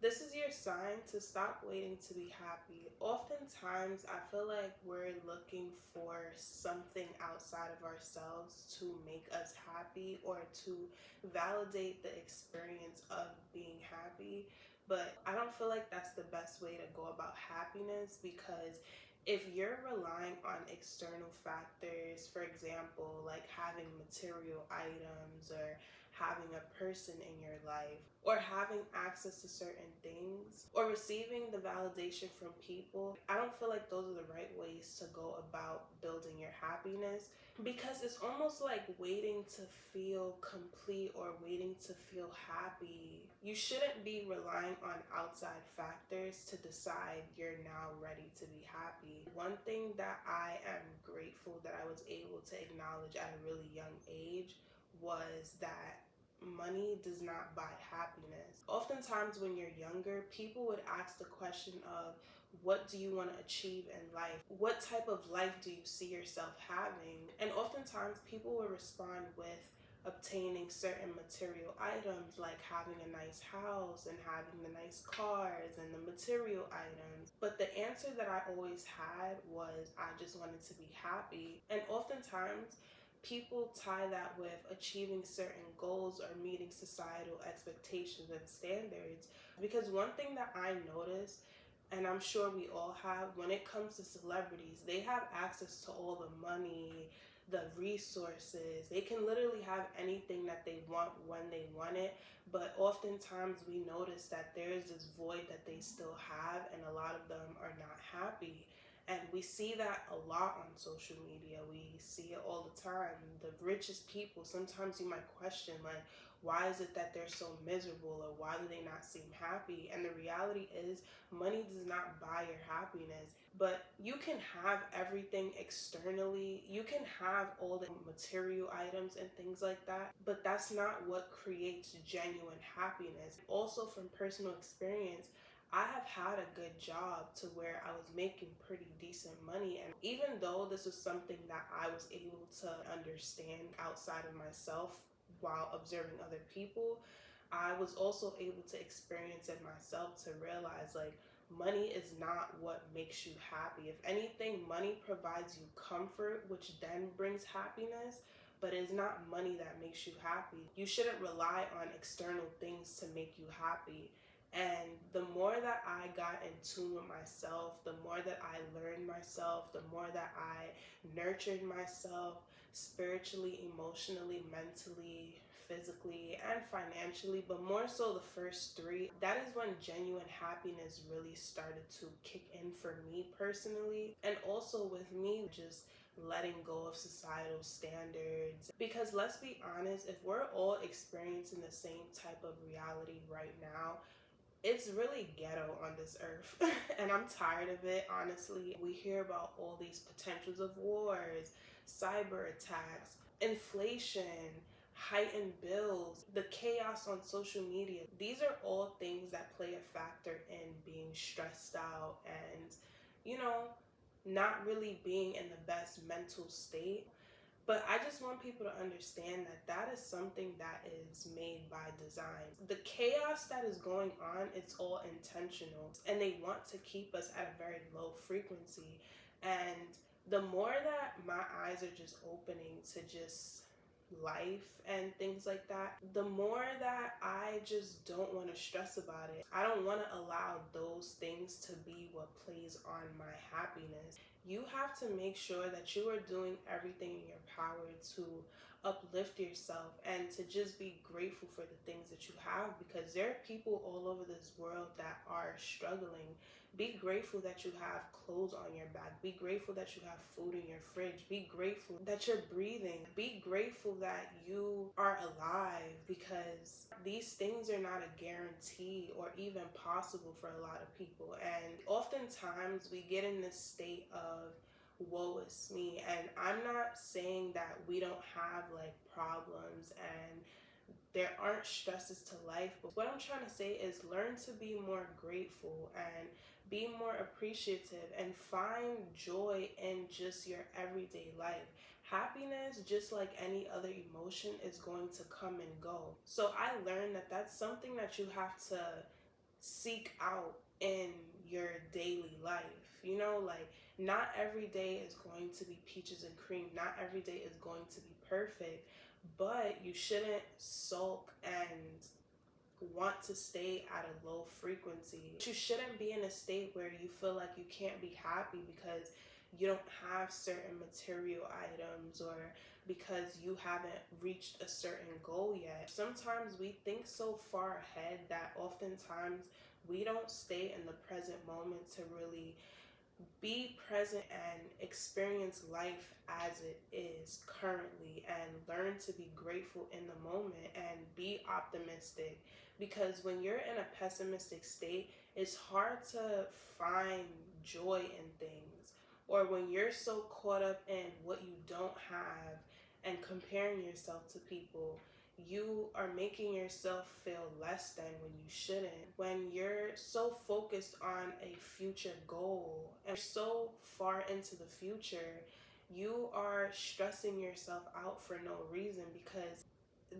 This is your sign to stop waiting to be happy. Oftentimes, I feel like we're looking for something outside of ourselves to make us happy or to validate the experience of being happy. But I don't feel like that's the best way to go about happiness, because if you're relying on external factors, for example, like having material items or having a person in your life, or having access to certain things, or receiving the validation from people, I don't feel like those are the right ways to go about building your happiness, because it's almost like waiting to feel complete or waiting to feel happy. You shouldn't be relying on outside factors to decide you're now ready to be happy. One thing that I am grateful that I was able to acknowledge at a really young age was that money does not buy happiness. Oftentimes, when you're younger, people would ask the question of, what do you want to achieve in life? What type of life do you see yourself having? And oftentimes, people will respond with obtaining certain material items, like having a nice house and having the nice cars and the material items. But the answer that I always had was, I just wanted to be happy. And oftentimes, people tie that with achieving certain goals or meeting societal expectations and standards. Because one thing that I noticed, and I'm sure we all have, when it comes to celebrities, they have access to all the money, the resources. They can literally have anything that they want when they want it. But oftentimes we notice that there's this void that they still have, and a lot of them are not happy. And we see that a lot on social media. We see it all the time. The richest people, sometimes you might question, like, why is it that they're so miserable, or why do they not seem happy? And the reality is, money does not buy your happiness. But you can have everything externally. You can have all the material items and things like that. But that's not what creates genuine happiness. Also, from personal experience, I have had a good job to where I was making pretty decent money. And even though this was something that I was able to understand outside of myself while observing other people, I was also able to experience it myself to realize, like, money is not what makes you happy. If anything, money provides you comfort, which then brings happiness. But it's not money that makes you happy. You shouldn't rely on external things to make you happy. And the more that I got in tune with myself, the more that I learned myself, the more that I nurtured myself spiritually, emotionally, mentally, physically, and financially, but more so the first three, that is when genuine happiness really started to kick in for me personally. And also with me, just letting go of societal standards. Because let's be honest, if we're all experiencing the same type of reality right now, it's really ghetto on this earth. And I'm tired of it, honestly. We hear about all these potentials of wars, cyber attacks, inflation, heightened bills, the chaos on social media. These are all things that play a factor in being stressed out and, you know, not really being in the best mental state. But I just want people to understand that that is something that is made by design. The chaos that is going on, it's all intentional. And they want to keep us at a very low frequency. And the more that my eyes are just opening to just life and things like that, the more that I just don't want to stress about it. I don't want to allow those things to be what plays on my happiness. You have to make sure that you are doing everything in your power to uplift yourself and to just be grateful for the things that you have, because there are people all over this world that are struggling. Be grateful that you have clothes on your back. Be grateful that you have food in your fridge. Be grateful that you're breathing. Be grateful that you are alive, because these things are not a guarantee or even possible for a lot of people. And oftentimes we get in this state of, woe is me. And I'm not saying that we don't have like problems and there aren't stresses to life, but what I'm trying to say is, learn to be more grateful and be more appreciative and find joy in just your everyday life. Happiness, just like any other emotion, is going to come and go. So I learned that that's something that you have to seek out in your daily life. You know, like not every day is going to be peaches and cream, not every day is going to be perfect, but you shouldn't sulk and want to stay at a low frequency. You shouldn't be in a state where you feel like you can't be happy because you don't have certain material items or because you haven't reached a certain goal yet. Sometimes we think so far ahead that oftentimes we don't stay in the present moment to really be present and experience life as it is currently and learn to be grateful in the moment and be optimistic, because when you're in a pessimistic state it's hard to find joy in things, or when you're so caught up in what you don't have and comparing yourself to people, you are making yourself feel less than when you shouldn't. When you're so focused on a future goal and so far into the future, you are stressing yourself out for no reason, because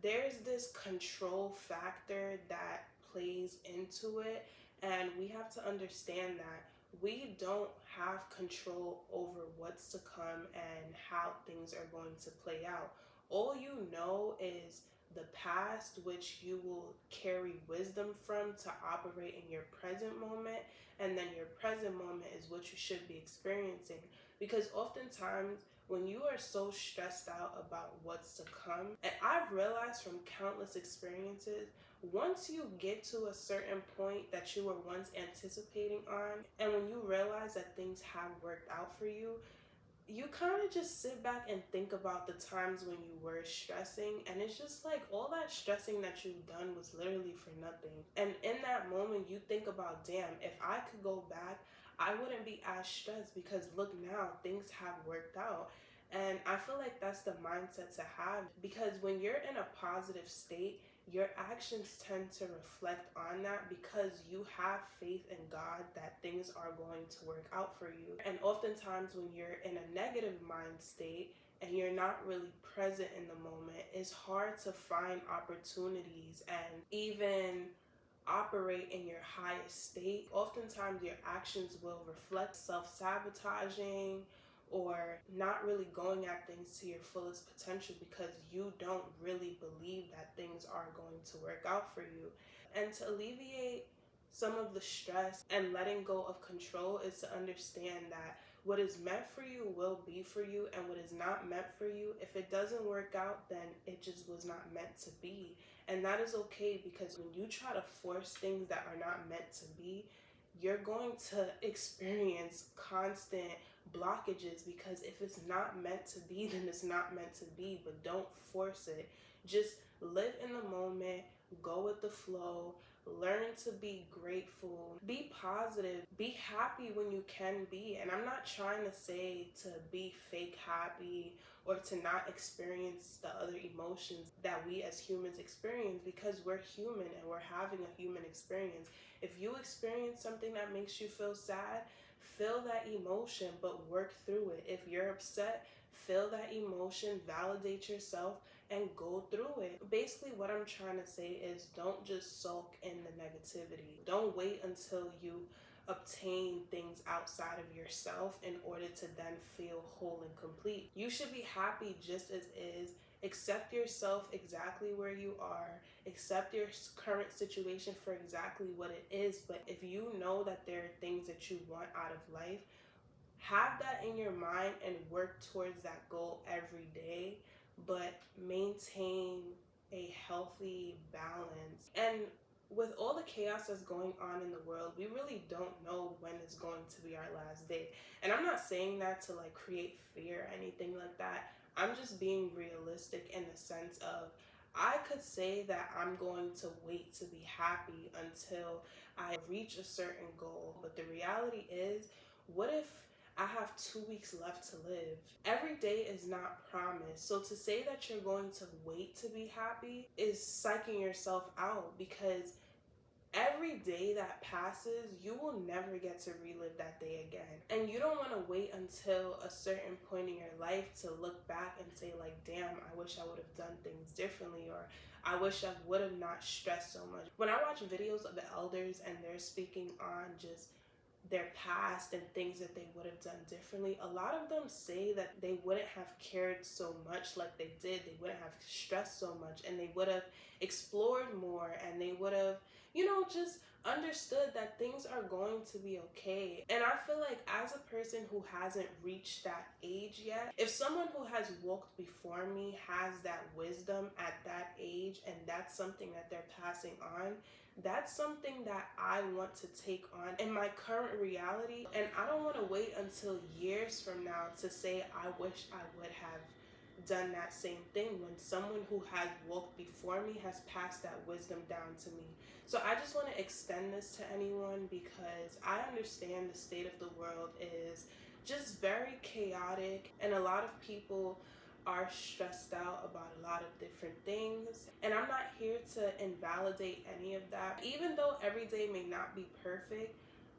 there's this control factor that plays into it, and we have to understand that we don't have control over what's to come and how things are going to play out. All you know is the past, which you will carry wisdom from to operate in your present moment, and then your present moment is what you should be experiencing. Because oftentimes when you are so stressed out about what's to come, and I've realized from countless experiences, once you get to a certain point that you were once anticipating on, and when you realize that things have worked out for you kind of just sit back and think about the times when you were stressing, and it's just like all that stressing that you've done was literally for nothing. And in that moment you think about, damn, if I could go back I wouldn't be as stressed, because look, now things have worked out. And I feel like that's the mindset to have, because when you're in a positive state your actions tend to reflect on that, because you have faith in God that things are going to work out for you. And oftentimes when you're in a negative mind state and you're not really present in the moment, it's hard to find opportunities and even operate in your highest state. Oftentimes your actions will reflect self-sabotaging or not really going at things to your fullest potential, because you don't really believe that things are going to work out for you. And to alleviate some of the stress and letting go of control is to understand that what is meant for you will be for you, and what is not meant for you, if it doesn't work out, then it just was not meant to be. And that is okay, because when you try to force things that are not meant to be, you're going to experience constant blockages, because if it's not meant to be, then it's not meant to be. But don't force it. Just live in the moment, go with the flow, learn to be grateful, be positive, be happy when you can be. And I'm not trying to say to be fake happy or to not experience the other emotions that we as humans experience, because we're human and we're having a human experience. If you experience something that makes you feel sad, feel that emotion, but work through it. If you're upset, feel that emotion, validate yourself, and go through it. Basically, what I'm trying to say is don't just sulk in the negativity. Don't wait until you obtain things outside of yourself in order to then feel whole and complete. You should be happy just as is. Accept yourself exactly where you are. Accept your current situation for exactly what it is. But if you know that there are things that you want out of life, have that in your mind and work towards that goal every day, but maintain a healthy balance. And with all the chaos that's going on in the world, we really don't know when it's going to be our last day. And I'm not saying that to like create fear or anything like that. I'm just being realistic in the sense of, I could say that I'm going to wait to be happy until I reach a certain goal. But the reality is, what if I have 2 weeks left to live? Every day is not promised. So to say that you're going to wait to be happy is psyching yourself out, because every day that passes, you will never get to relive that day again. And you don't want to wait until a certain point in your life to look back and say like, damn, I wish I would have done things differently, or I wish I would have not stressed so much. When I watch videos of the elders and they're speaking on just their past and things that they would have done differently, a lot of them say that they wouldn't have cared so much like they did. They wouldn't have stressed so much, and they would have explored more, and they would have, just understood that things are going to be okay. And I feel like as a person who hasn't reached that age yet, if someone who has walked before me has that wisdom at that age and that's something that they're passing on, that's something that I want to take on in my current reality. And I don't want to wait until years from now to say I wish I would have done that same thing when someone who has walked before me has passed that wisdom down to me. So I just want to extend this to anyone because I understand the state of the world is just very chaotic, and a lot of people are stressed out about a lot of different things, and I'm not here to invalidate any of that. Even though every day may not be perfect,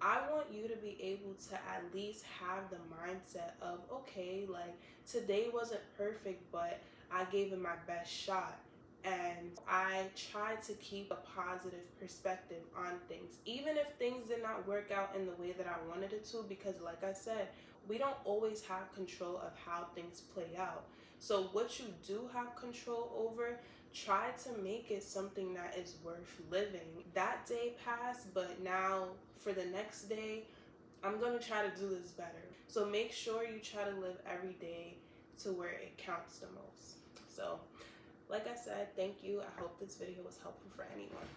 I want you to be able to at least have the mindset of, okay, like today wasn't perfect, but I gave it my best shot. And I tried to keep a positive perspective on things, even if things did not work out in the way that I wanted it to, because like I said, we don't always have control of how things play out. So what you do have control over, try to make it something that is worth living. That day passed, but now for the next day, I'm going to try to do this better. So make sure you try to live every day to where it counts the most. So like I said, thank you. I hope this video was helpful for anyone.